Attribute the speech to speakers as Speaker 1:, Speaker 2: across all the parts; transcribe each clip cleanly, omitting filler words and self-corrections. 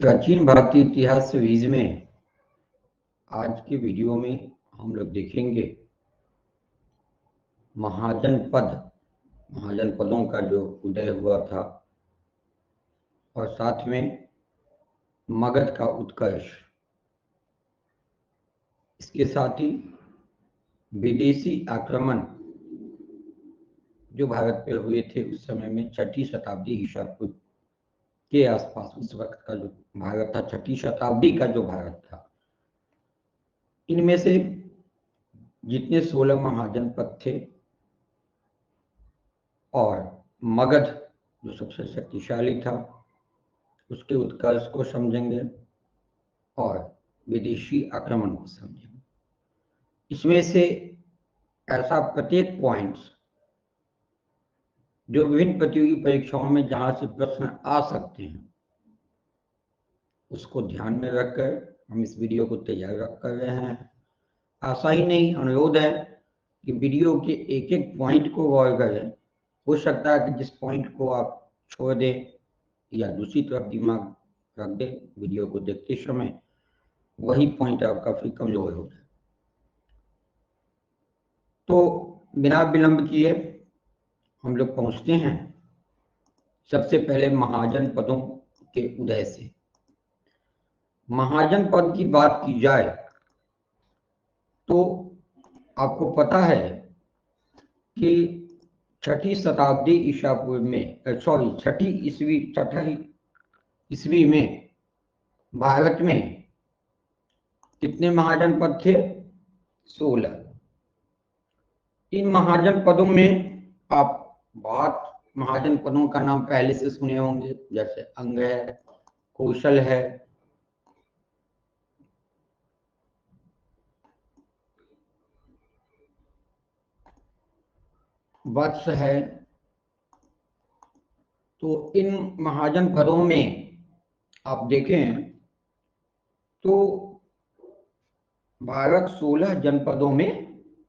Speaker 1: प्राचीन भारतीय इतिहास सीरीज में आज के वीडियो में हम लोग देखेंगे महाजनपदों का जो उदय हुआ था और साथ में मगध का उत्कर्ष। इसके साथ ही विदेशी आक्रमण जो भारत पे हुए थे उस समय में 6ठी शताब्दी ईसा पूर्व के आसपास, उस वक्त का जो भारत था, 6ठी शताब्दी का जो भारत था, इनमें से जितने 16 महाजनपद थे और मगध जो सबसे शक्तिशाली था उसके उत्कर्ष को समझेंगे और विदेशी आक्रमण को समझेंगे। इसमें से ऐसा प्रत्येक पॉइंट्स जो विभिन्न प्रतियोगी परीक्षाओं में जहां से प्रश्न आ सकते हैं उसको ध्यान में रखकर हम इस वीडियो को तैयार कर रहे हैं। आशा ही नहीं, अनुरोध है कि वीडियो के एक एक पॉइंट को गौर करें। हो सकता है कि जिस पॉइंट को आप छोड़ दें या दूसरी तरफ दिमाग रख दें वीडियो को देखते समय, वही पॉइंट आपका फिर कमजोर हो जाए। तो बिना विलंब किए हम लोग पहुंचते हैं सबसे पहले महाजनपदों के उदय से। महाजनपद की बात की जाए तो आपको पता है कि 6ठी शताब्दी ईसा पूर्व में 6ठी ईस्वी में भारत में कितने महाजनपद थे? 16। इन महाजनपदों में आप बहुत महाजनपदों का नाम पहले से सुने होंगे, जैसे अंग है, कौशल है, वत्स है। तो इन महाजनपदों में आप देखें तो भारत 16 जनपदों में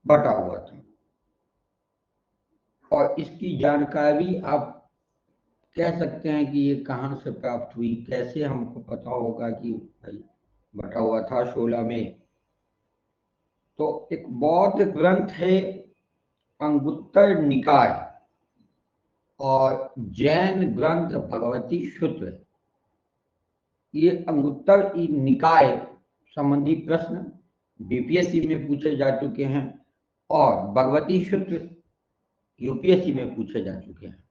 Speaker 1: बटा हुआ था और इसकी जानकारी आप कह सकते हैं कि ये कहां से प्राप्त हुई, कैसे हमको पता होगा कि भाई बटा हुआ था 16 में। तो एक बौद्ध ग्रंथ है अंगुत्तर निकाय और जैन ग्रंथ भगवती सूत्र। ये अंगुत्तर निकाय संबंधी प्रश्न बीपीएससी में पूछे जा चुके हैं और भगवती सूत्र यूपीएससी में पूछे जा चुके हैं।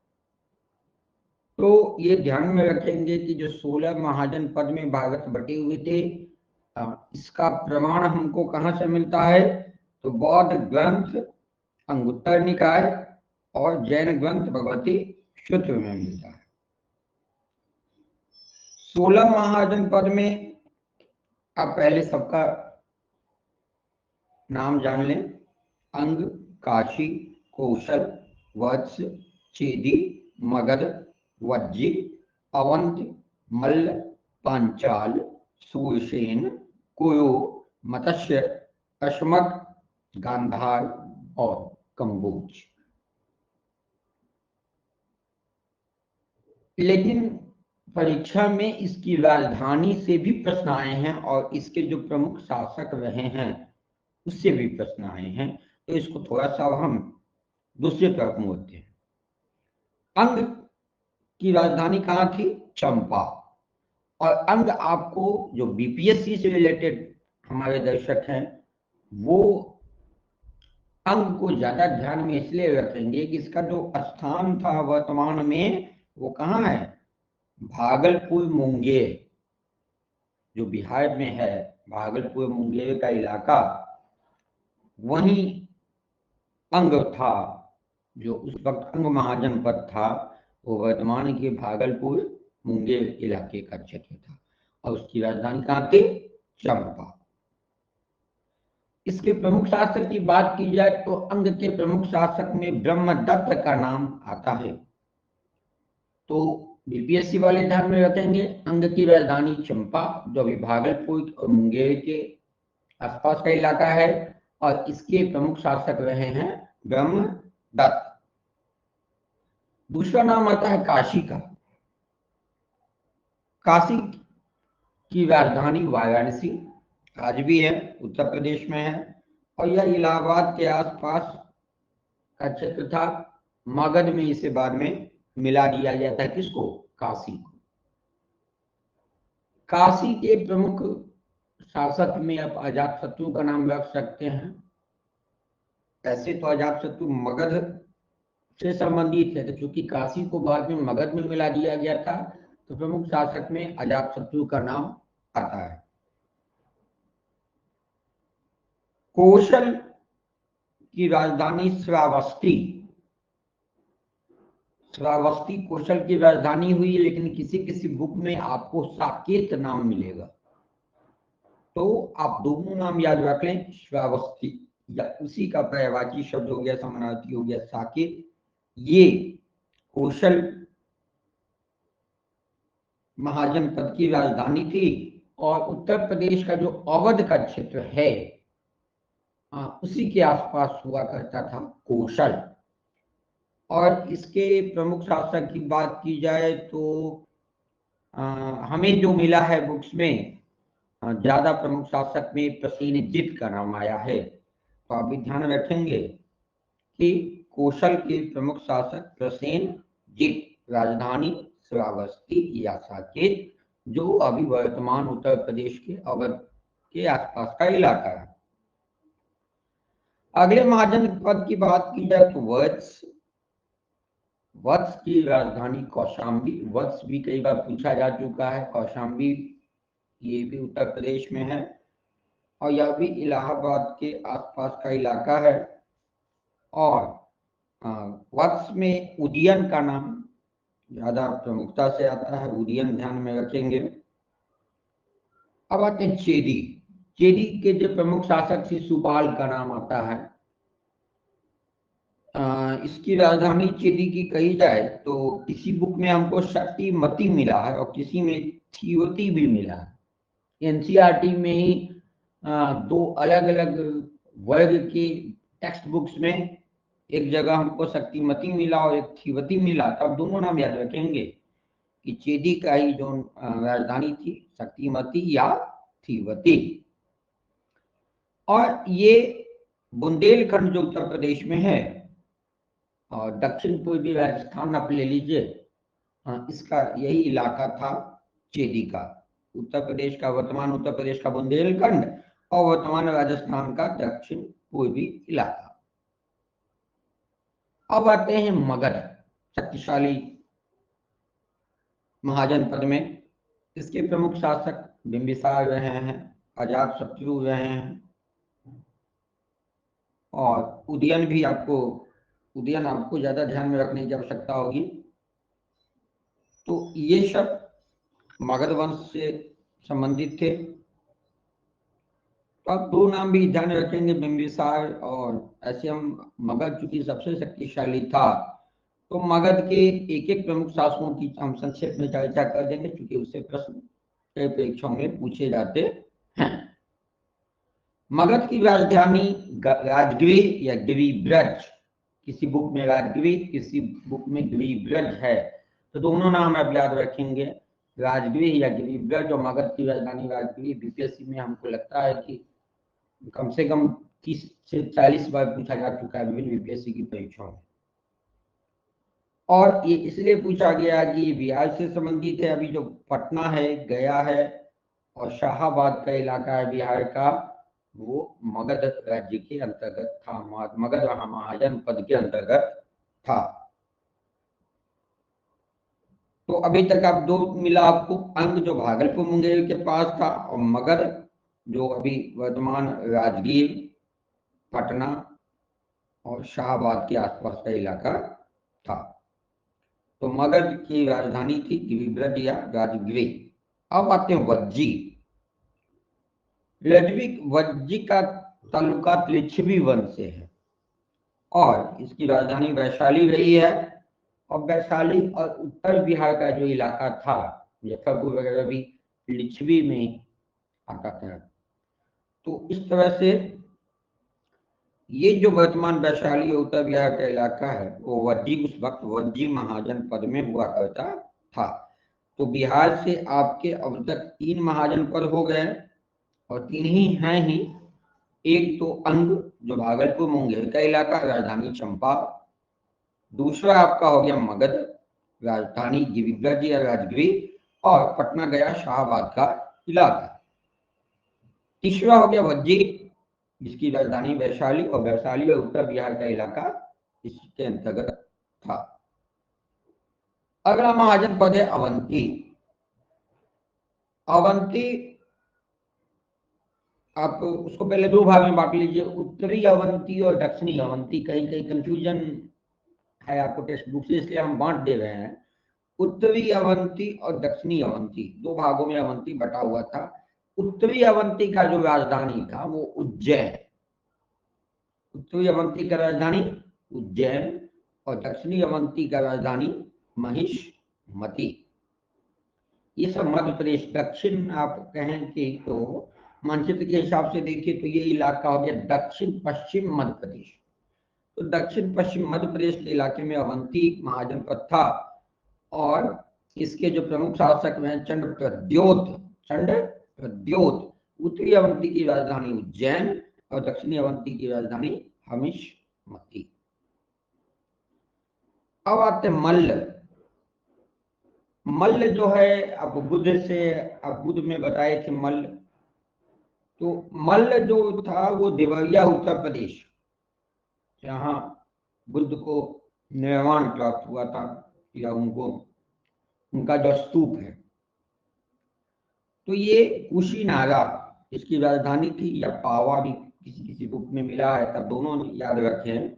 Speaker 1: तो ये ध्यान में रखेंगे कि जो 16 महाजनपद में भारत बटे हुए थे, इसका प्रमाण हमको कहां से मिलता है? तो बौद्ध ग्रंथ अंगुत्तर निकाय और जैन ग्रंथ भगवती सूत्र में मिलता है। 16 महाजनपद में आप पहले सबका नाम जान लें। अंग, काशी, कौशल, वत्स, चेदी, मगध, वज्जी, अवंत, मल्ल, पांचाल, सूरसेन, कुरु, मत्स्य, अश्मक, गांधार और कंबोज। लेकिन परीक्षा में इसकी राजधानी से भी प्रश्न आए हैं और इसके जो प्रमुख शासक रहे हैं उससे भी प्रश्न आए हैं। तो इसको थोड़ा सा हम दूसरी तरफ मोड़ते हैं। अंग की राजधानी कहाँ थी? चंपा। और अंग आपको जो बीपीएससी से रिलेटेड हमारे दर्शक हैं वो अंग को ज्यादा ध्यान में इसलिए रखेंगे कि इसका जो स्थान था वर्तमान में वो कहाँ है? भागलपुर मुंगेर, जो बिहार में है, भागलपुर मुंगेर का इलाका, वहीं अंग था। जो उस वक्त अंग महाजनपद था वो वर्तमान के भागलपुर मुंगेर इलाके का क्षेत्र था और उसकी राजधानी कहाँ थी? चंपा। इसके प्रमुख शासक की बात की जाए तो अंग के प्रमुख शासक में ब्रह्मदत्त का नाम आता है। तो बीपीएससी वाले ध्यान में रखेंगे अंग की राजधानी चंपा, जो अभी भागलपुर और मुंगेर के आसपास का इलाका है, और इसके प्रमुख शासक रहे हैं ब्रह्मदत्त। दूसरा नाम आता है काशी का। काशी की राजधानी वाराणसी आज भी है, उत्तर प्रदेश में है, और यह इलाहाबाद के आसपास का क्षेत्र था। मगध में इसे बाद में मिला दिया गया था, किसको? काशी को। काशी के प्रमुख शासक में आप अजातशत्रु का नाम रख सकते हैं। ऐसे तो अजातशत्रु मगध से संबंधित है, तो चूंकि काशी को बाद में मगध में मिला दिया गया था, तो प्रमुख शासक में अजातशत्रु का नाम आता है। कौशल की राजधानी श्रावस्ती, श्रावस्ती कौशल की राजधानी हुई, लेकिन किसी किसी बुक में आपको साकेत नाम मिलेगा, तो आप दोनों नाम याद रख लें, श्रावस्ती या उसी का पर्यायवाची शब्द हो गया, समानार्थी हो गया साकेत। ये कौशल महाजनपद की राजधानी थी, और उत्तर प्रदेश का जो अवध का क्षेत्र है उसी के आसपास हुआ करता था कौशल। और इसके प्रमुख शासक की बात की जाए तो हमें जो मिला है बुक्स में, ज्यादा प्रमुख शासक में प्रसेनजित का नाम आया है, तो आप भी ध्यान रखेंगे कि कौशल के प्रमुख शासक प्रसेनजित, राजधानी श्रावस्ती या साकेत, जो अभी वर्तमान उत्तर प्रदेश के अवध के आसपास का इलाका है। अगले महाजनपद की बात की जाए तो वत्स, वत्स की राजधानी कौशाम्बी। वत्स भी कई बार पूछा जा चुका है, कौशाम्बी ये भी उत्तर प्रदेश में है, और यह भी इलाहाबाद के आसपास का इलाका है। और वत्स में उदयन का नाम ज्यादा प्रमुखता से आता है, उदयन ध्यान में रखेंगे। अब आते हैं चेदी। चेदी के जो प्रमुख शासक शिशुपाल का नाम आता है। इसकी राजधानी चेदी की कही जाए तो किसी बुक में हमको शक्तिमती मिला है और किसी में थीवती भी मिला है। एनसीईआरटी में ही दो अलग अलग वर्ग के टेक्स्ट बुक्स में एक जगह हमको शक्तिमती मिला और एक थीवती मिला, तब दोनों नाम याद रखेंगे कि चेदी का ही जो राजधानी थी शक्तिमती या थीवती। और ये बुंदेलखंड जो उत्तर प्रदेश में है और दक्षिण पूर्वी राजस्थान आप ले लीजिए, इसका यही इलाका था चेदी का। उत्तर प्रदेश का, वर्तमान उत्तर प्रदेश का बुंदेलखंड और वर्तमान राजस्थान का दक्षिण पूर्वी इलाका। अब आते हैं मगध, शक्तिशाली महाजनपद में। इसके प्रमुख शासक बिंबिसार रहे हैं, अजातशत्रु रहे हैं, और उदयन भी उदयन आपको ज्यादा ध्यान में रखने की आवश्यकता होगी। तो ये सब मगध वंश से संबंधित थे। तो आप दो नाम भी ध्यान रखेंगे, बिंबिसार, और ऐसे हम मगध चूंकि सबसे शक्तिशाली था, तो मगध के एक एक प्रमुख शासकों की हम संक्षेप में चर्चा कर देंगे, क्योंकि उससे प्रश्न कई परीक्षाओं में पूछे जाते हैं। मगध की राजधानी राजगृह या गिरिब्रज, किसी बुक में राजगृह, किसी बुक में गिरिब्रज है, तो दोनों नाम आप याद रखेंगे, राजगृह या गिरिब्रज। और मगध की राजधानी राजगृह बीपीएससी में हमको लगता है कि कम से कम 30 से 40 बार पूछा जा चुका है विभिन्न बीपीएससी की परीक्षाओं में। और ये इसलिए पूछा गया कि ये बिहार से संबंधित है। अभी जो पटना है, गया है और शाहाबाद का इलाका है बिहार का, वो मगध राज्य के अंतर्गत था, मगध महाजनपद के अंतर्गत था। तो अभी तक आप दो मिला आपको, अंग जो भागलपुर मुंगेर के पास था, और मगध जो अभी वर्तमान राजगीर, पटना और शाहाबाद के आसपास का इलाका था। तो मगध की राजधानी थी गिरिब्रज या राजगृह। अब आते हैं वज्जी। वज्जी का ताल्लुकात लिच्छवी वंश से है, और इसकी राजधानी वैशाली रही है। और वैशाली और उत्तर बिहार का जो इलाका था, मुजफ्फरपुर वगैरह भी लिच्छवी में आता था। तो इस तरह से ये जो वर्तमान वैशाली उत्तर बिहार का इलाका है, वो वज्जी उस वक्त वज्जी महाजनपद में हुआ करता था। तो बिहार से आपके अब तक 3 महाजनपद हो गए और 3 ही हैं ही। एक तो अंग जो भागलपुर मुंगेर का इलाका, राजधानी चंपा। दूसरा आपका हो गया मगध, राजधानी गिरिब्रज या राजगिरी, और पटना गया शाहाबाद का इलाका। तीसरा हो गया वज्जी, जिसकी राजधानी वैशाली, और वैशाली और उत्तर बिहार का इलाका इसके अंतर्गत था। अगला महाजनपद है अवंती। अवंती आप उसको पहले 2 भाग में बांट लीजिए, उत्तरी अवंती और दक्षिणी अवंती। कहीं कहीं कंफ्यूजन है आपको टेक्स्ट बुक से, इसलिए हम बांट दे रहे हैं। उत्तरी अवंती और दक्षिणी अवंती 2 भागों में अवंती बटा हुआ था। उत्तरी अवंती का जो राजधानी था वो उज्जैन, उत्तरी अवंती का राजधानी उज्जैन, और दक्षिणी अवंती का राजधानी महिष्मती। ये सब मध्य प्रदेश। दक्षिण आप कहें कि तो मानचित्र के हिसाब से देखिए तो ये इलाका हो गया दक्षिण पश्चिम मध्य प्रदेश। तो दक्षिण पश्चिम मध्य प्रदेश के इलाके में अवंती महाजनपद था, और इसके जो प्रमुख शासक हैं चंद्रप्रद्योत। उत्तरी अवंती की राजधानी उज्जैन और दक्षिणी अवंती की राजधानी महिष्मती। अब आते मल्ल। मल्ल जो है, अब बुद्ध में बताए थे मल्ल। तो मल्ल जो था वो देवरिया उत्तर प्रदेश, जहां बुद्ध को निर्वाण प्राप्त हुआ था, या उनका जो स्तूप है। तो ये कुशीनागा इसकी राजधानी थी, या पावा भी किसी किसी बुक में मिला है, तब दोनों याद रखें।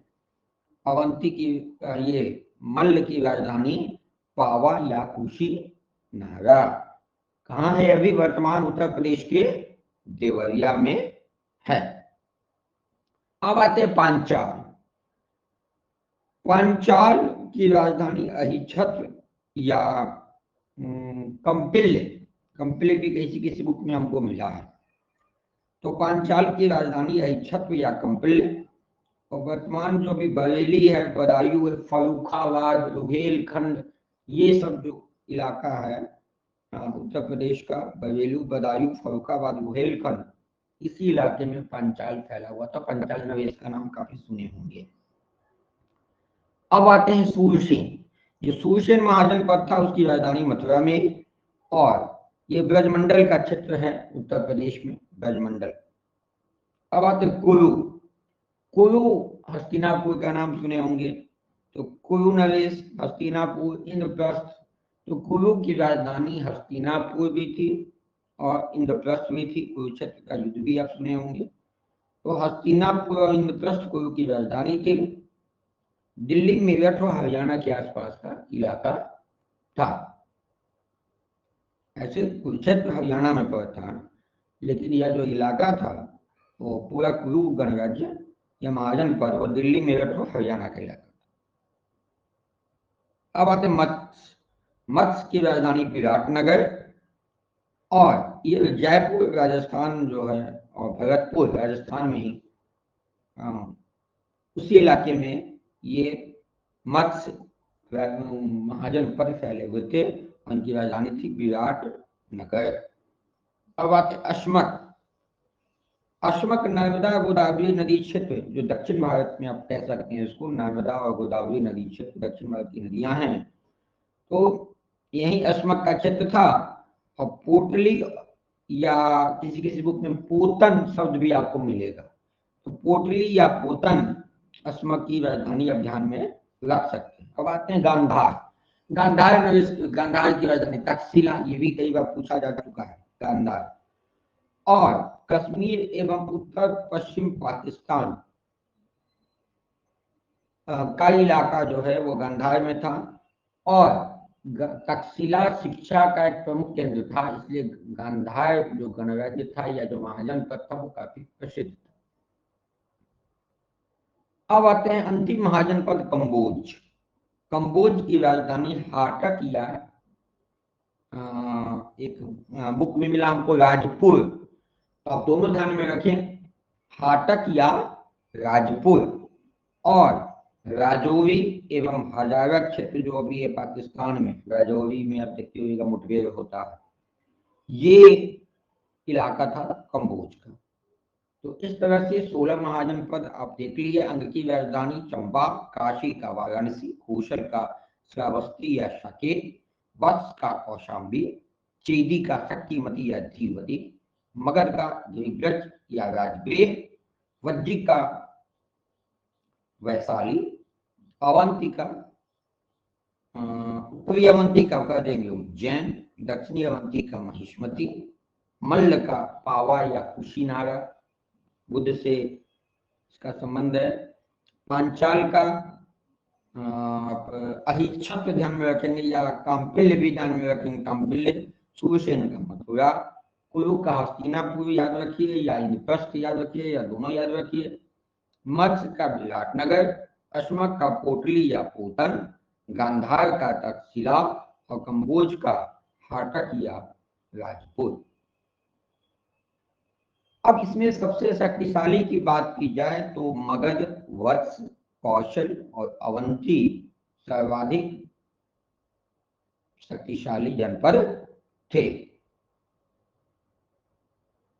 Speaker 1: अवंती की ये मल्ल की राजधानी पावा या कुशीनागा कहाँ है? अभी वर्तमान उत्तर प्रदेश के देवरिया में है। अब आते हैं पांचाल। पांचाल की राजधानी अहिच्छत्र या कंपिल भी किसी किसी बुक में हमको मिला है। तो पांचाल की राजधानी अहिच्छत्र या कंपिल, और वर्तमान जो भी बरेली है, बदायूं है, फर्रुखाबाद, रुहेलखंड, ये सब जो इलाका है उत्तर प्रदेश का, बरेली, बदायूं, फर्रुखाबाद, रुहेलखंड, इसी इलाके में पांचाल फैला हुआ था। पांचाल नवेश का नाम काफी सुने होंगे। अब आते हैं सूरसेन। जो सूरसेन महाजनपद था उसकी राजधानी मथुरा में, और ये ब्रजमंडल का क्षेत्र है उत्तर प्रदेश में, ब्रजमंडल। अब आते कुरु। कुरु हस्तिनापुर का नाम सुने होंगे। तो कुरु नरेश, हस्तिनापुर, इंद्रप्रस्थ। तो कुरु की राजधानी हस्तिनापुर भी थी और इंद्रप्रस्थ भी थी। कुरुक्षेत्र का युद्ध भी आप सुने होंगे। तो हस्तिनापुर और इंद्रप्रस्थ कुरु की राजधानी थी। दिल्ली, मेरठ और हरियाणा के आसपास का इलाका था। ऐसे कुरुक्षेत्र हरियाणा में पड़ता था, लेकिन यह जो इलाका था वो पूरा कुरु गणराज्य या महाजनपद और दिल्ली, मेरठ और हरियाणा का इलाका। अब आते मत्स्य। मत्स्य की राजधानी विराटनगर, और ये जयपुर राजस्थान जो है और भरतपुर राजस्थान में ही उसी इलाके में ये मत्स्य महाजनपद फैले हुए थे। उनकी राजधानी थी विराटनगर। अब आते अश्मक। अश्मक नर्मदा गोदावरी नदी क्षेत्र, जो दक्षिण भारत में आप कह सकते हैं इसको, नर्मदा और गोदावरी नदी क्षेत्र दक्षिण भारत की नदियां हैं। तो यही अश्मक का क्षेत्र था। और पोटली या किसी किसी बुक में पोतन शब्द भी आपको मिलेगा। तो पोटली या पोतन अश्मक की राजधानी आप ध्यान में रख सकते हैं। अब आते हैं गांधार। गांधार की राजधानी तक्षशिला, ये भी कई बार पूछा जा चुका है, गांधार। और कश्मीर एवं उत्तर पश्चिम पाकिस्तान का इलाका जो है वो गांधार में था, और तक्षशिला शिक्षा का एक प्रमुख केंद्र था, इसलिए गांधार जो गणराज्य था या जो महाजनपद था वो काफी प्रसिद्ध था। अब आते हैं अंतिम महाजनपद कंबोज। कंबोज की राजधानी हाटक या एक बुक में मिला हमको राजपुर। तो आप दोनों ध्यान में रखें, हाटक या राजपुर। और राजौरी एवं हजारा क्षेत्र जो अभी है पाकिस्तान में, राजौरी में आप देखते हुए मुठभेड़ होता है, ये इलाका था कंबोज का। तो इस तरह से 16 महाजनपद आप देख लीजिए। अंग की राजधानी चंबा, काशी का वाराणसी, कौशल का श्रावस्ती या साकेत, वत्स का कौशाम्बी, चेदी का शक्तिमती या धीवती, मगध का गिरिब्रज या राजगृह, वज्जी का वैशाली, अवंती का उत्तरी अवंती का कह देंगे उज्जैन, दक्षिणी अवंती का महिष्मति, मल्ल का पावा या कुशीनारा, बुद्ध से इसका संबंध है, पांचाल का अहिच्छत्र ध्यान में रखेंगे या काम्पिल्य भी ध्यान में रखेंगे, काम्पिल्य, सूरसेन का मथुरा, कुरु का हस्तिनापुर याद रखिए या इंद्रप्रस्थ याद रखिए या दोनों याद रखिए, मत्स्य का विराटनगर, अश्मक का पोटली या पोतन, गांधार का तक्षशिला और कंबोज का हाटक या राजपुर। अब इसमें सबसे शक्तिशाली की बात की जाए तो मगध, वत्स, कौशल और अवंती सर्वाधिक शक्तिशाली जनपद थे।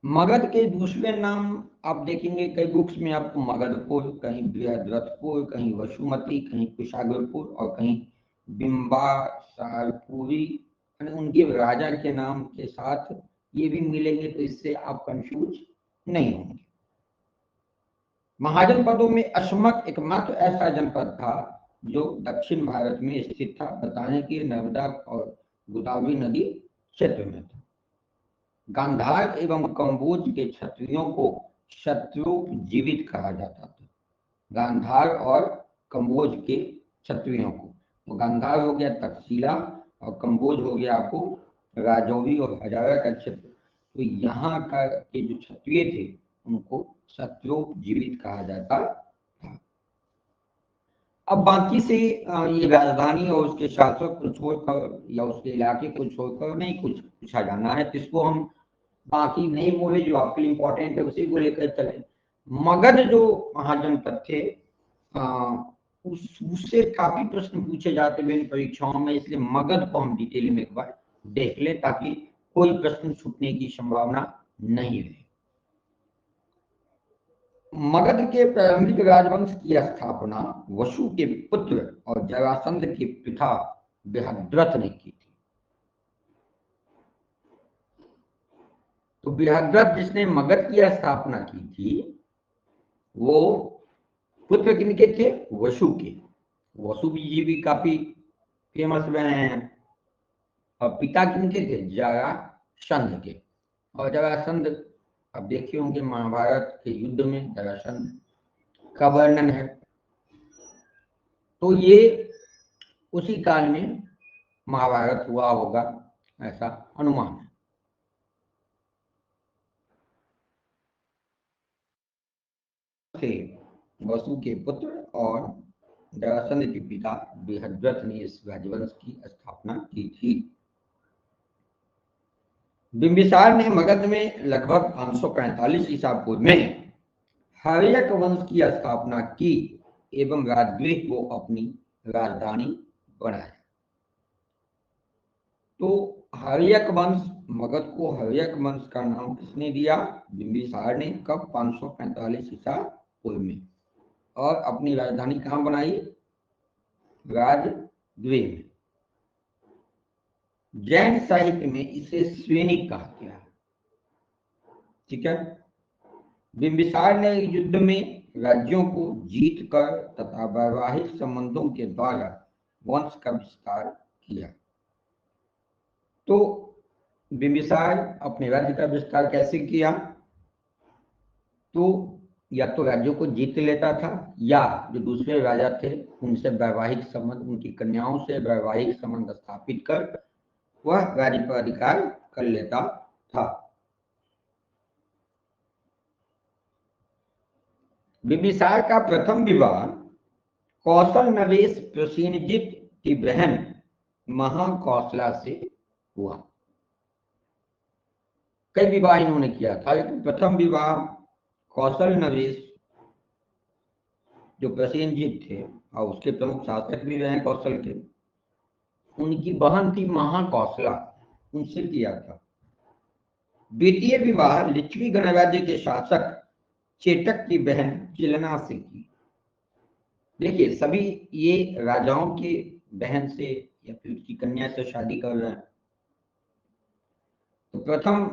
Speaker 1: मगध के दूसरे नाम आप देखेंगे कई बुक्स में आपको मगधपुर, कहीं बृहद्रथपुर, कहीं वसुमती, कहीं कुशाग्रपुर और कहीं बिंबासारपुरी, उनके राजा के नाम के साथ ये भी मिलेंगे, तो इससे आप कंफ्यूज नहीं होंगे। महाजनपदों में अश्मक एकमात्र ऐसा जनपद था जो दक्षिण भारत में स्थित था, बताने की नर्मदा और गोदावरी नदी क्षेत्र में था। गांधार एवं कंबोज के क्षत्रियों को शत्रुप जीवित कहा जाता था। गांधार और कंबोज के क्षत्रियों को, तो गांधार हो गया तक्षशिला और कंबोज हो गया आपको राजौरी और हजारा का क्षेत्र। तो यहाँ का के जो क्षत्रिय थे उनको शत्रुप जीवित कहा जाता था। अब बाकी से ये राजधानी और उसके शासक को छोड़कर या उसके इलाके को छोड़कर नहीं कुछ पूछा जाना है, जिसको हम बाकी नहीं बोले, जो आपके लिए इंपॉर्टेंट है उसी को लेकर चले। मगध जो महाजनपद थे उससे काफी प्रश्न पूछे जाते हैं परीक्षाओं में, इसलिए मगध को हम डिटेल में एक बार देख ले ताकि कोई प्रश्न छूटने की संभावना नहीं रहे। मगध के प्रारंभिक राजवंश की स्थापना वसु के पुत्र और जरासंध के पिता बृहद्रथ ने की थी। तो बृहद्रथ जिसने मगध की स्थापना की थी वो पुत्र किनके थे? वसु के। वसु जी भी काफी फेमस रहे हैं। और पिता किनके थे? जरासंध के। और जरासंध अब देखे होंगे महाभारत के युद्ध में जरासंध का वर्णन है। तो ये उसी काल में महाभारत हुआ होगा ऐसा अनुमान है। वसु के पुत्र और जरासंध के पिता बृहद्रथ ने इस राजवंश की स्थापना की थी। बिंबिसार ने मगध में लगभग 545 ईसा पूर्व में हर्यक वंश की स्थापना की एवं राजगृह को अपनी राजधानी बनाया। तो हर्यक वंश, मगध को हर्यक वंश का नाम किसने दिया? बिंबिसार ने। कब? 545 ईसा पूर्व में। और अपनी राजधानी कहाँ बनाई? राजगृह में। जैन साहित्य में इसे श्रेणिक कहा गया है। ठीक है। बिंबिसार ने युद्ध में राज्यों को जीत कर तथा वैवाहिक संबंधों के द्वारा वंश का विस्तार किया। तो बिंबिसार अपने राज्य का विस्तार कैसे किया? तो या तो राज्यों को जीत लेता था या जो दूसरे राजा थे उनसे वैवाहिक संबंध, उनकी कन्याओं से वैवाहिक संबंध स्थापित कर वह राज्य पर अधिकार कर लेता था। बिंबिसार का प्रथम विवाह कौशल नरेश प्रसेनजित की बहन महाकौशला से हुआ। कई विवाह इन्होंने किया था, लेकिन प्रथम विवाह कौशल नरेश जो प्रसेनजीत थे और उसके प्रमुख शासक भी रहे कौशल के, उनकी बहन थी महाकौशला, उनसे किया था। द्वितीय विवाह लिच्छवी गणराज्य के शासक चेटक की बहन चिलना से की। देखिए सभी ये राजाओं के बहन से या फिर उसकी कन्या से शादी कर रहे हैं। तो प्रथम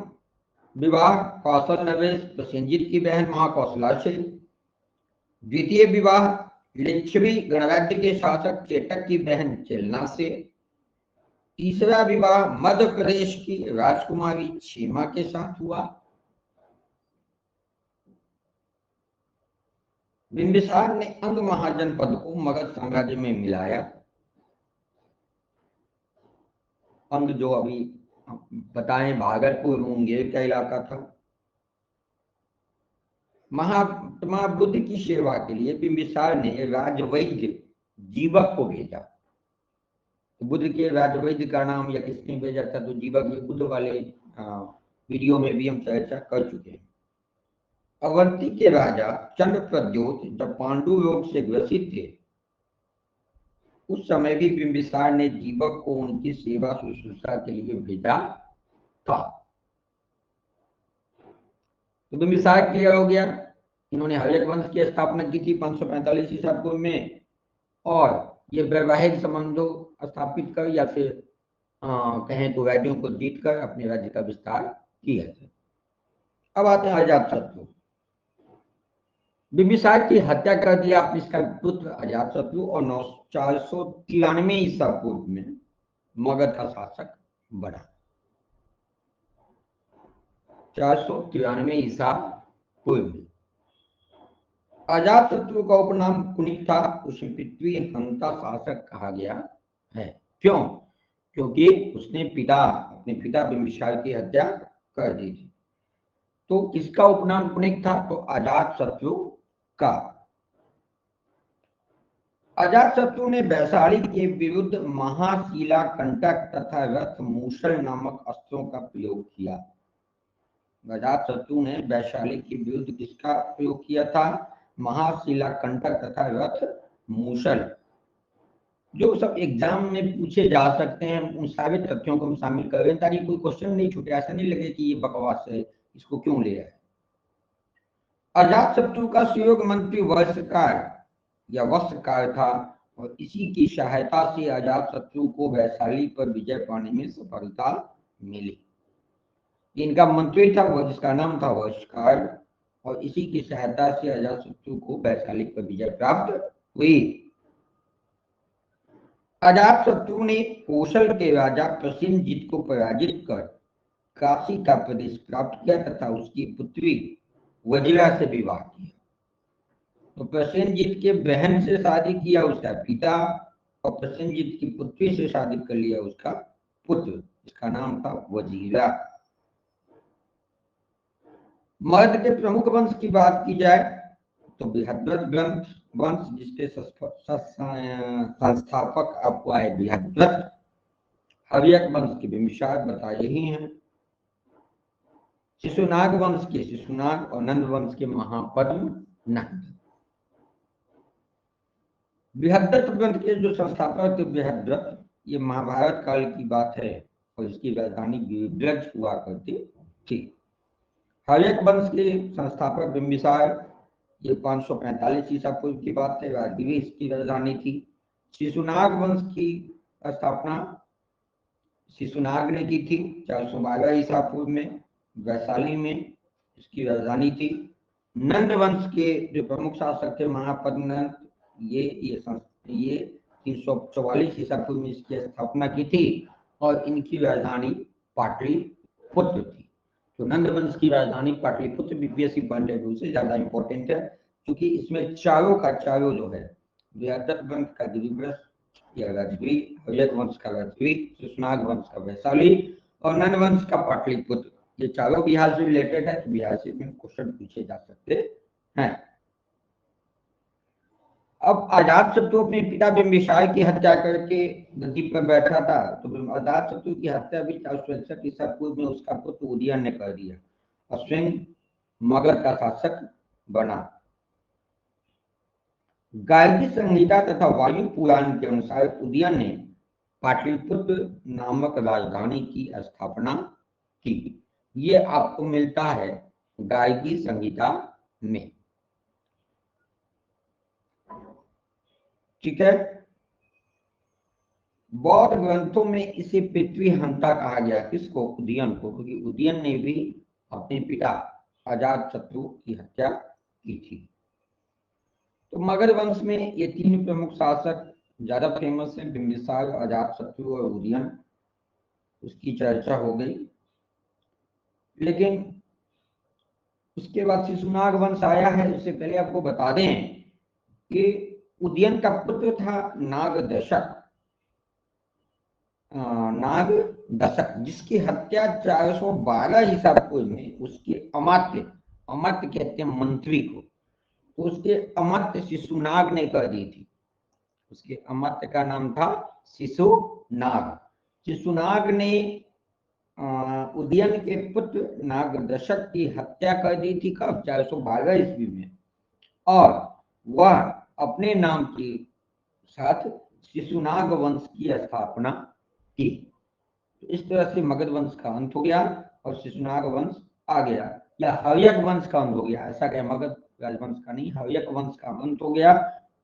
Speaker 1: विवाह कौशल नवेश प्रसेनजीत की बहन महाकौशला से, द्वितीय विवाह लिच्छवी गणराज्य के शासक चेटक की बहन चिलना से, तीसरा विवाह मध्य प्रदेश की राजकुमारी क्षेमा के साथ हुआ। बिंबिसार ने अंग महाजनपद को मगध साम्राज्य में मिलाया। अंग जो अभी बताएं भागलपुर मुंगेर का इलाका था। महात्मा बुद्ध की सेवा के लिए बिंबिसार ने राजवैद्य जीवक को भेजा। तो बुद्ध के राजवैद्य का नाम या किसने भेजा था, तो जीवक, ये बुद्ध वाले वीडियो में भी हम चर्चा कर चुके हैं। अवंती के राजा चंद्रप्रद्योत जब पांडु रोग से ग्रसित थे, उस समय भी बिंबिसार ने जीवक को उनकी सेवा शुश्रूषा के लिए भेजा था। तो बिंबिसार क्लियर हो गया। इन्होंने हर्यक वंश की स्थापना की थी 545 ईसा पूर्व में, और ये वैवाहिक संबंधों स्थापित कर या फिर कहें तो वैद्यों को जीत कर अपने राज्य का विस्तार किया था। अब आते हैं अजातशत्रु। बिंबिसार की हत्या कर दिया अपने इसका पुत्र अजातशत्रु, और 493 ईसा पूर्व में मगध का शासक बना। 493 ईसा पूर्व में अजातशत्रु का उपनाम कुनिक था। उसे पृथ्वी हंता शासक कहा गया है। क्यों? क्योंकि उसने अपने पिता बिंबिसार की हत्या कर दी थी। तो किसका उपनाम कुनिक था? तो अजातशत्रु का। अजातशत्रु ने वैशाली के विरुद्ध महाशिला कंटक तथा रथ मूषल नामक अस्त्रों का प्रयोग किया। अजातशत्रु ने वैशाली के विरुद्ध किसका प्रयोग किया था? महाशिला कंटक तथा रथ मूषल। जो सब एग्जाम में पूछे जा सकते हैं, उन सारे तथ्यों को हम शामिल कर रहे हैं ताकि कोई क्वेश्चन नहीं छूटे, ऐसा नहीं लगे कि ये बकवास है, इसको क्यों ले आए। अजातशत्रु का सुयोग मंत्री वर्षकार या वस्त्रकार था, और इसी की सहायता से अजातशत्रु को वैशाली पर विजय पाने में सफलता मिली। इनका मंत्री था वो, जिसका नाम था वर्षकार, और इसी की सहायता से अजातशत्रु को वैशाली पर विजय प्राप्त हुई। अजातशत्रु ने कौशल के राजा प्रसेनजीत को पराजित कर काशी का प्रदेश प्राप्त किया तथा उसकी पुत्री वजिला से विवाह किया। तो प्रसेनजीत के बहन से शादी किया उसका पिता, और प्रसेनजीत की पुत्री से शादी कर लिया उसका पुत्र, जिसका नाम था वजीरा। मगध के प्रमुख वंश की बात की जाए तो बृहद्रथ वंश, जिसके संस्थापक आपको आए बृहद्रथ। हर्यक वंश के बिंबिसार बताए ही हैं। शिशुनाग वंश के शिशुनाग, और नंद वंश के महापद्म नंद। बृहद्रथ वंश के जो संस्थापक थे बृहद्रथ, ये महाभारत काल की बात है, और इसकी राजधानी ब्रज हुआ करती थी। हर्यक वंश के संस्थापक बिंबिसार, ये 545 ईसा पूर्व की बात है, राजगीर इसकी राजधानी थी। शिशुनाग वंश की स्थापना शिशुनाग ने की थी 412 ईसा पूर्व में, वैशाली में इसकी राजधानी थी। नंद वंश के जो प्रमुख शासक थे महापद्मनंद, ये 344 ईसा पूर्व में इसकी स्थापना की थी, और इनकी राजधानी पाटलिपुत्र थी। तो नंद वंश की राजधानी Pataliputra BPSC point of view से ज्यादा इंपॉर्टेंट है, क्योंकि इसमें चारों का चारों जो है, बृहद्रथ वंश का गिरिवृष या राजगीर, हर्यक वंश का राजगीर, शिशुनाग वंश का वैशाली, और नंद वंश का पाटलिपुत्र, ये चारों बिहार से रिलेटेड है। तो बिहार से क्वेश्चन पूछे जा सकते हैं। अब अजातशत्रु अपने पिता बिंबिसार की हत्या करके गद्दी पर बैठा था। तो अजातशत्रु की हत्या भी 461 ईसा पूर्व में उसका पुत्र उदयन ने कर दिया, और स्वयं मगध का शासक बना। गार्गी संहिता तथा वायु पुराण के अनुसार उदयन ने पाटलिपुत्र नामक राजधानी की स्थापना की। ये आपको मिलता है गार्गी संहिता में। ठीक है। बौद्ध ग्रंथों में इसे पृथ्वी हंता कहा गया। किसको? उदयन को, क्योंकि उदयन ने भी अपने पिता अजातशत्रु की हत्या की थी। तो मगध वंश में ये तीन प्रमुख शासक ज्यादा फेमस है, बिंबिसार, अजातशत्रु और उदयन। उसकी चर्चा हो गई। लेकिन उसके बाद शिशुनाग वंश आया है। उससे पहले आपको बता दें कि उदयन का पुत्र था नागदशक, नागदशक, जिसकी हत्या 412 ईसा पूर्व में उसके अमात्य, अमात्य कहते हैं मंत्री को, तो उसके अमात्य शिशुनाग ने कर दी थी। उसके अमात्य का नाम था शिशुनाग। शिशुनाग ने उदयन के पुत्र नागदशक की हत्या कर दी थी। कब? 412 ईस्वी में। और वह अपने नाम के साथ शिशुनाग वंश की स्थापना की। तो इस तरह से मगध वंश का अंत हो गया और शिशुनाग वंश आ गया, या हर्यक वंश का अंत हो गया। ऐसा क्या? मगध राजवंश का नहीं, हर्यक वंश का अंत हो गया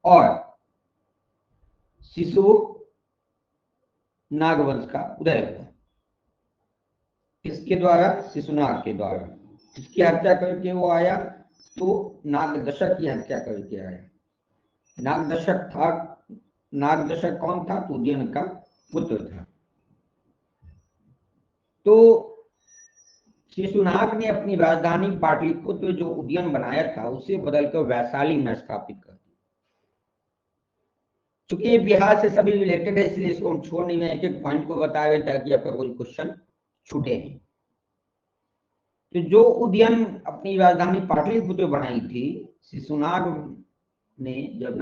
Speaker 1: और शिशु नागवंश का उदय हुआ। किसके द्वारा? शिशुनाग के द्वारा। किसकी हत्या करके वो आया? तो नागदशक की हत्या करके आया। नागदशक था, नागदशक कौन था? तो उदयन का पुत्र था। तो शिशुनाग ने अपनी राजधानी पाटलिपुत्र जो उदयन बनाया था उसे बदलकर वैशाली में स्थापित कर दिया। चूंकि ये बिहार से सभी रिलेटेड है इसलिए इसको हम छोड़ नहीं रहे, एक एक पॉइंट को बता रहे ताकि आपका कोई क्वेश्चन छूटे नहीं। तो जो उदयन अपनी राजधानी पाटलिपुत्र बनाई थी, शिशुनाग ने जब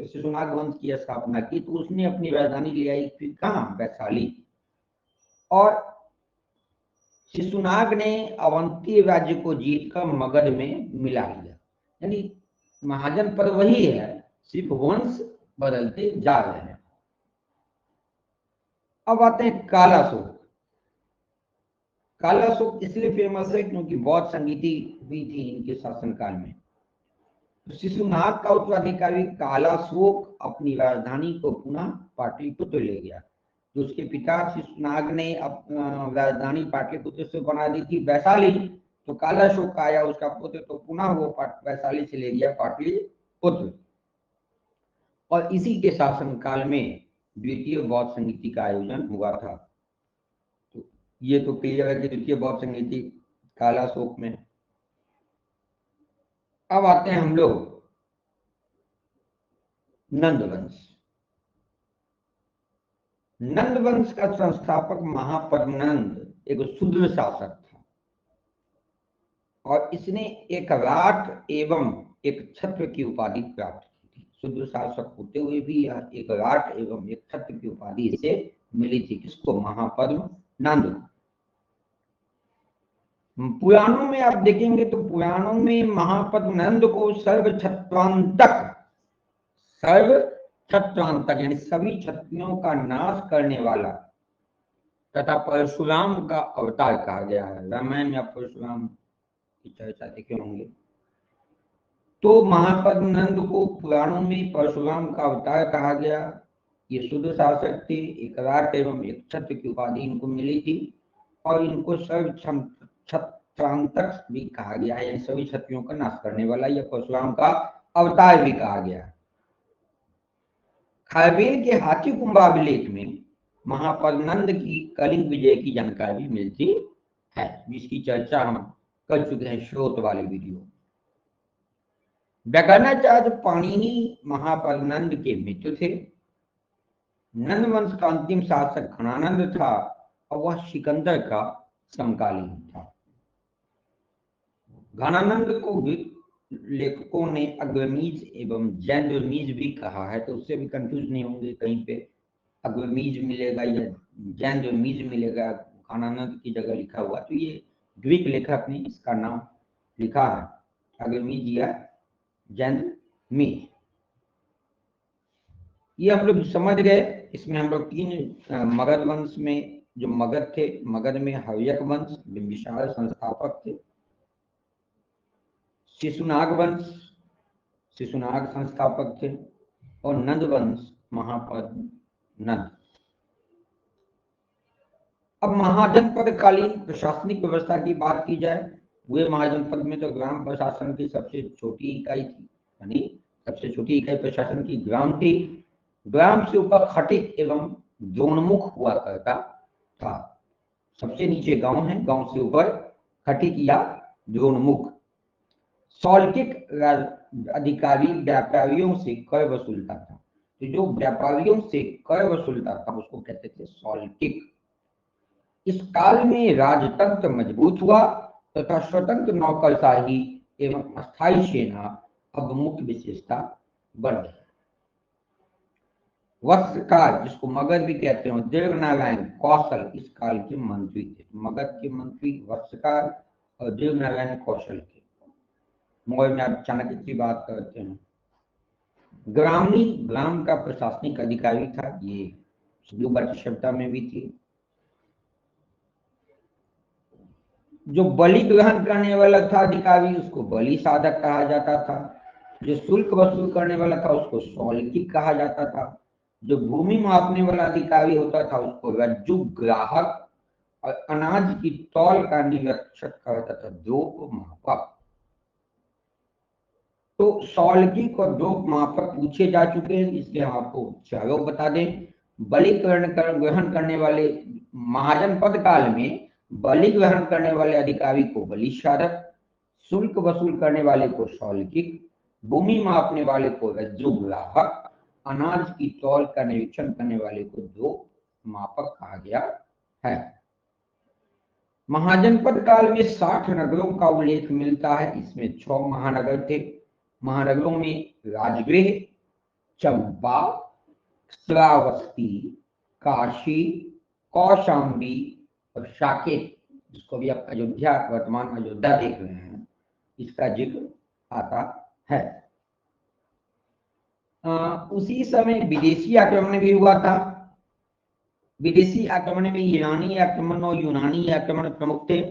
Speaker 1: शिशुनाग वंश की स्थापना की तो उसने अपनी राजधानी ले आई फिर कहाँ? वैशाली। और शिशुनाग ने अवंती राज्य को जीतकर मगध में मिला लिया। यानी महाजन पद वही है, सिर्फ वंश बदलते जा रहे हैं। अब आते हैं कालाशोक। कालाशोक इसलिए फेमस है क्योंकि बौद्ध संगीति हुई थी इनके शासनकाल में। तो शिशुनाग का उत्तराधिकारी कालाशोक अपनी राजधानी को पुनः पाटलिपुत्र ले गया। तो उसके पिता शिशुनाग ने राजधानी पाटलिपुत्र से बना दी थी वैशाली। तो कालाशोक आया उसका पुत्र, तो पुनः वो वैशाली से ले गया पाटलिपुत्र। और इसी के शासनकाल में द्वितीय बौद्ध संगीति का आयोजन हुआ था। तो ये तो क्लियर है कि द्वितीय बौद्ध संगीति कालाशोक में। अब आते हैं हम लोग नंद वंश। नंद वंश का संस्थापक महापद्मनंद एक शूद्र शासक था और इसने एक राट एवं एक छत्र की उपाधि प्राप्त की थी। शूद्र शासक होते हुए भी यह एक राट एवं एक छत्र की उपाधि इसे मिली थी। किसको? महापद्मनंद। पुराणों में आप देखेंगे तो पुराणों में महापद्मनंद को सर्व छत्रांतक यानी सभी क्षत्रियों का नाश करने वाला तथा परशुराम का अवतार कहा गया है। रामायण में परशुराम की चर्चा देखे होंगे। तो महापद्मनंद को पुराणों में परशुराम का अवतार कहा गया। ये शुद्ध शासक थे, एक राट एवं एक छत्र की उपाधि इनको मिली थी और इनको सर्व छत्रांतक भी कहा गया है, यानी सभी क्षत्रियों का नाश करने वाला, या परशुराम का अवतार भी कहा गया है। खारवेल के हाथी कुंभाभिलेख में महापद्मनंद की कलिंग विजय की जानकारी मिलती है, जिसकी चर्चा हम कर चुके हैं स्रोत वाले वीडियो। व्याकरणाचार्य पाणिनि महापद्मनंद के मित्र थे। नंद वंश का अंतिम शासक घनानंद था और वह सिकंदर का समकालीन था। घनानंद को लेखकों ने अग्रमीज एवं जैनमीज भी कहा है, तो उससे भी कंफ्यूज नहीं होंगे। कहीं पे अग्रमीज मिलेगा या जैनमीज मिलेगा, घनानंद की जगह लिखा हुआ, तो ये ग्रीक लेखक ने इसका नाम लिखा है, अग्रमीज या जैनमीज। ये हम लोग समझ गए। इसमें हम लोग तीन मगध वंश में जो मगध थे, मगध में हव्यक वंश बिंबिसार संस्थापक थे, शिशुनाग वंश शिशुनाग संस्थापक थे, और नंद वंश महापद नंद। अब महाजनपद कालीन प्रशासनिक व्यवस्था की बात की जाए, वे महाजनपद में तो ग्राम प्रशासन की सबसे छोटी इकाई थी, यानी सबसे छोटी इकाई प्रशासन की ग्राम थी। ग्राम से ऊपर खटिक एवं द्रोणमुख हुआ करता था। सबसे नीचे गांव है, गांव से ऊपर खटिक या द्रोणमुख। सौल्किक अधिकारी व्यापारियों से कर वसूलता था, तो जो व्यापारियों से कर वसूलता था उसको कहते थे सौल्किक। इस काल में राजतंत्र मजबूत हुआ तथा स्वतंत्र नौकरशाही एवं अस्थायी सेना अब मुख्य विशेषता बन गई। वत्सकाल, जिसको मगध भी कहते हैं, दीर्घ नारायण कौशल इस काल के मंत्री थे। मगध के मंत्री वत्सकाल और दीर्घ नारायण कौशल के। मौर्य में आप चाणक्य की बात करते हैं। ग्रामी ग्राम का प्रशासनिक अधिकारी था, ये सुबह सभ्यता में भी थी। जो बलि ग्रहण करने वाला था अधिकारी उसको बलि साधक कहा जाता था। जो शुल्क वसूल करने वाला था उसको सौल्किक कहा जाता था। जो भूमि मापने वाला अधिकारी होता था उसको रज्जु ग्राहक, और अनाज की तौल का निरीक्षक करता था द्रोप मापक। तो सौल्किक और द्रोप मापक पूछे जा चुके हैं, इसलिए हम आपको चारों बता दें। बलि ग्रहण करने वाले महाजनपद काल में बलि ग्रहण करने वाले अधिकारी को बलि साधक, शुल्क वसूल करने वाले को सौल्किक, भूमि मापने वाले को रज्जु ग्राहक, अनाज की तौल का निरीक्षण करने वाले को द्रोप मापक कहा गया है। महाजनपद काल में 60 नगरों का उल्लेख मिलता है। इसमें 6 महानगर थे। महानगरों में राजगृह, चंपा, श्रावस्ती, काशी, कौशाम्बी और साकेत, जिसको भी आप अयोध्या, वर्तमान अयोध्या देख रहे हैं, इसका जिक्र आता है। उसी समय विदेशी आक्रमण भी हुआ था। विदेशी आक्रमण में ईरानी आक्रमण और यूनानी आक्रमण प्रमुख थे।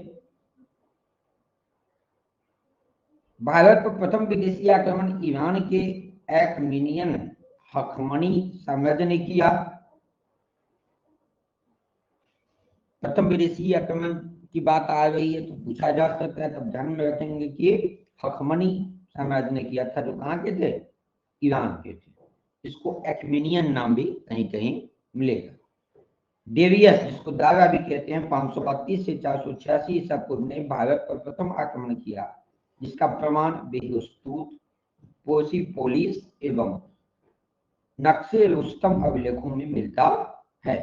Speaker 1: भारत पर प्रथम विदेशी आक्रमण ईरान के एक्मिनियन हखमनी साम्राज्य ने किया। प्रथम विदेशी आक्रमण की बात आ रही है तो पूछा जा सकता है, तब ध्यान में रखेंगे कि हखमनी साम्राज्य ने किया था, जो कहाँ के थे, ईरान के थे। इसको एक्मिनियन नाम भी कहीं कहीं मिलेगा। डेरियस, जिसको दारा भी कहते हैं, 532 से 486 ईसा पूर्व ने भारत पर प्रथम आक्रमण किया, जिसका प्रमाण बेहुस्तूत, पोसिपोलिस एवं नक्शे रुस्तम अभिलेखों में मिलता है।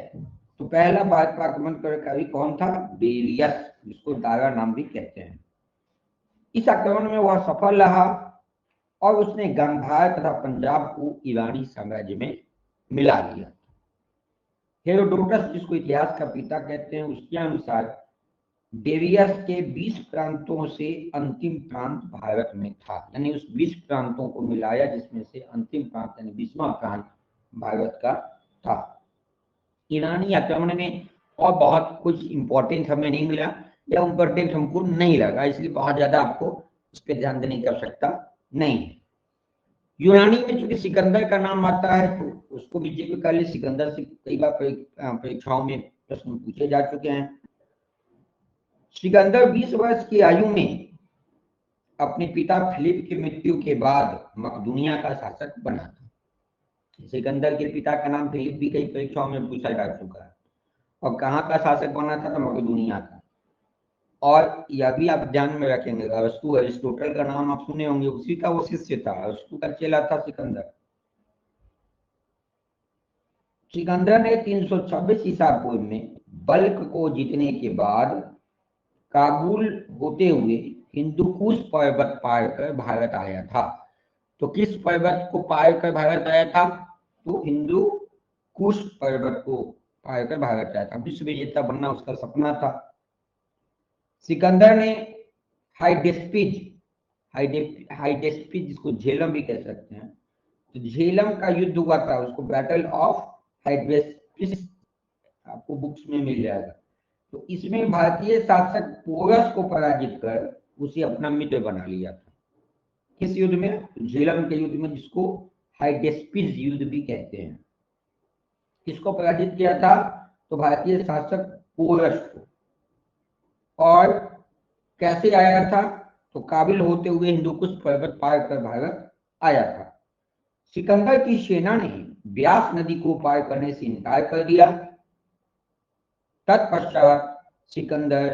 Speaker 1: तो पहला भारत पर आक्रमण करने कौन था, डेरियस, जिसको दारा नाम भी कहते हैं। इस आक्रमण में वह सफल रहा और उसने गांधार तथा पंजाब को ईरानी साम्राज्य में मिला लिया। हेरोडोटस, जिसको इतिहास का पिता कहते हैं, उसके अनुसार डेरियस के 20 प्रांतों से अंतिम प्रांत भारत में था, यानी उस 20 प्रांतों को मिलाया जिसमें से अंतिम प्रांत यानी 20वां प्रांत भारत का था। ईरानी आक्रमण में और बहुत कुछ इंपॉर्टेंट हमें नहीं मिला या इंपॉर्टेंट हमको नहीं लगा, इसलिए बहुत ज्यादा आपको उस पर ध्यान देने की आवश्यकता नहीं है। यूनानी में चूंकि सिकंदर का नाम आता है तो उसको भी जिक्र कर ले। सिकंदर से कई बार परीक्षाओं में प्रश्न पूछे जा चुके हैं। सिकंदर 20 वर्ष की आयु में अपने पिता फिलिप की मृत्यु के बाद मकदूनिया का शासक बना था। सिकंदर के पिता का नाम फिलिप भी कई परीक्षाओं में पूछा जा चुका है। और कहाँ का शासक बना था, तो मकदूनिया का। और यह भी आप ध्यान में रखेंगे, अरस्तु अरिस्टोटल का नाम आप सुने होंगे, उसी का वो शिष्य था, अरस्तु का चेला था सिकंदर। सिकंदर ने 326 ईसा पूर्व में बल्क को जीतने के बाद काबुल होते हुए हिंदुकुश पर्वत पार कर भारत आया था। तो किस पर्वत को पार कर भारत आया था, तो हिंदुकुश पर्वत को पार कर भारत आया था। विश्व विजेता बनना उसका सपना था। सिकंदर ने हाइडेस्पिज जिसको झेलम भी कह सकते हैं, तो झेलम का युद्ध हुआ था, उसको बैटल ऑफ हाइड्रेस्टिस आपको बुक्स में मिल जाएगा। तो इसमें भारतीय शासक पोरस को पराजित कर उसे अपना मित्र बना लिया था। किस युद्ध में? झेलम के युद्ध में, जिसको हाइडेस्पिस युद्ध भी कहते हैं। किसको पराजित किया था? तो भारतीय शासक पोरस को। और कैसे आया था? तो काबिल होते हुए हिंदुकुश पर्वत पार कर भारत आया था। सिकंदर की सेना ने ब्यास नदी को पार करने से इनकार कर दिया। तत्पश्चात सिकंदर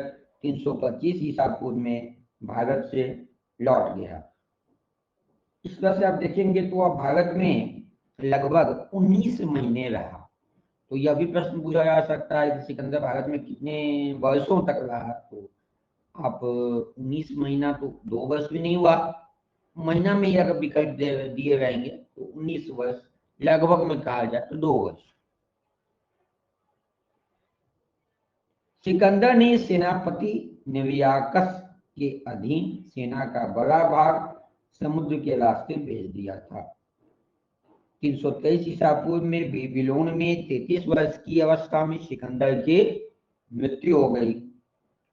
Speaker 1: 325 ईसा पूर्व में भारत से लौट गया। इस तरह से आप देखेंगे तो अब भारत में लगभग 19 महीने रहा। तो यह भी प्रश्न पूछा जा सकता है कि सिकंदर भारत में कितने वर्षों तक रहा? तो आप 19 महीना तो 2 वर्ष भी नहीं हुआ, महीना में ही अगर विकल्प दिए रहेंगे तो 19 वर्ष लगभग में कहा जाए तो 2 वर्ष। सिकंदर ने सेनापति निर्याकस के अधीन सेना का बड़ा भाग समुद्र के रास्ते भेज दिया था। 323 ईसा पूर्व में बेबीलोन में 33 वर्ष की अवस्था में सिकंदर की मृत्यु हो गई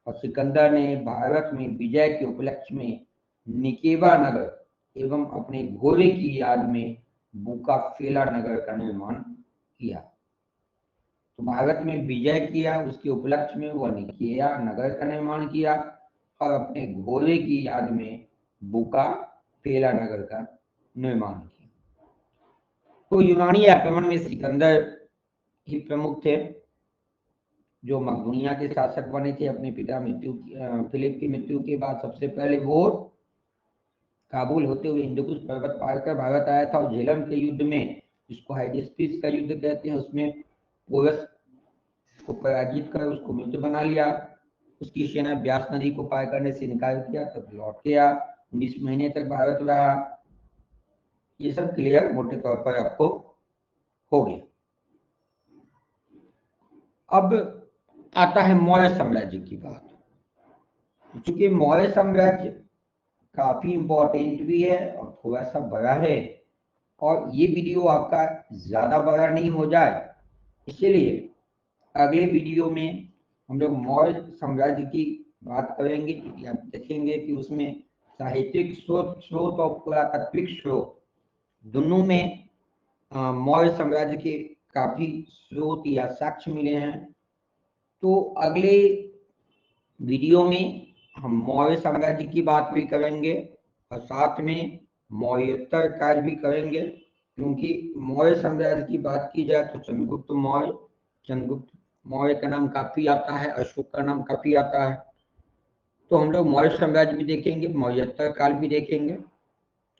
Speaker 1: और सिकंदर ने भारत में विजय के उपलक्ष्य में निकेबा नगर एवं अपने घोड़े की याद में बुकाफेला नगर का निर्माण किया। तो भारत में विजय किया, उसके उपलक्ष्य में वह निकेया नगर का निर्माण किया और अपने घोड़े की याद में बुकाफेला नगर का निर्माण किया। तो यूनानी आक्रमण में सिकंदर ही प्रमुख थे, जो मकदूनिया के शासक बने थे। अपने पिता फिलिप की मृत्यु के बाद सबसे पहले वो काबुल होते हुए हिंदुकुश पर्वत पार कर भारत आया था और झेलम के युद्ध में, जिसको हाइडेस्पिस का युद्ध कहते हैं, उसमें पोरस को पराजित कर उसको मित्र बना लिया। उसकी सेना ब्यास नदी को पार करने से इनकार किया, तब लौट गया। 19 महीने तक भारत रहा। ये सब क्लियर मोटे तौर पर आपको हो गया। अब आता है मौर्य साम्राज्य की बात। क्योंकि मौर्य साम्राज्य काफी इंपॉर्टेंट भी है और थोड़ा सा बड़ा है, और ये वीडियो आपका ज्यादा बड़ा नहीं हो जाए, इसलिए अगले वीडियो में हम लोग मौर्य साम्राज्य की बात करेंगे। क्योंकि आप देखेंगे कि उसमें साहित्यिक स्रोत और पुरातात्विक स्रोत दोनों में मौर्य साम्राज्य के काफी स्रोत या साक्ष्य मिले हैं। तो अगले वीडियो में हम मौर्य साम्राज्य की बात भी करेंगे और साथ में मौर्योत्तर काल भी करेंगे। क्योंकि मौर्य साम्राज्य की बात की जाए तो चंद्रगुप्त मौर्य का नाम काफी आता है, अशोक का नाम काफी आता है। तो हम लोग मौर्य साम्राज्य भी देखेंगे, मौर्योत्तर काल भी देखेंगे।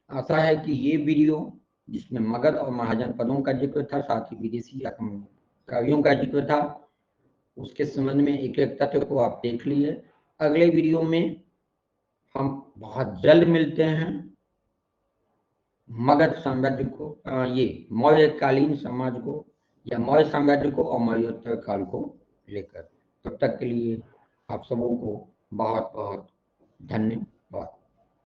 Speaker 1: आशा है कि ये वीडियो, जिसमें मगध और महाजनपदों का जिक्र था, साथ ही विदेशी कवियों का जिक्र था, उसके संबंध में एक एक तथ्य को आप देख लिए। अगले वीडियो में हम बहुत जल्द मिलते हैं मगध साम्राज्य को, ये मौर्यकालीन समाज को या मौर्य साम्राज्य को और मौर्योत्तर काल को लेकर। तब तक के लिए आप सबों को बहुत बहुत धन्यवाद।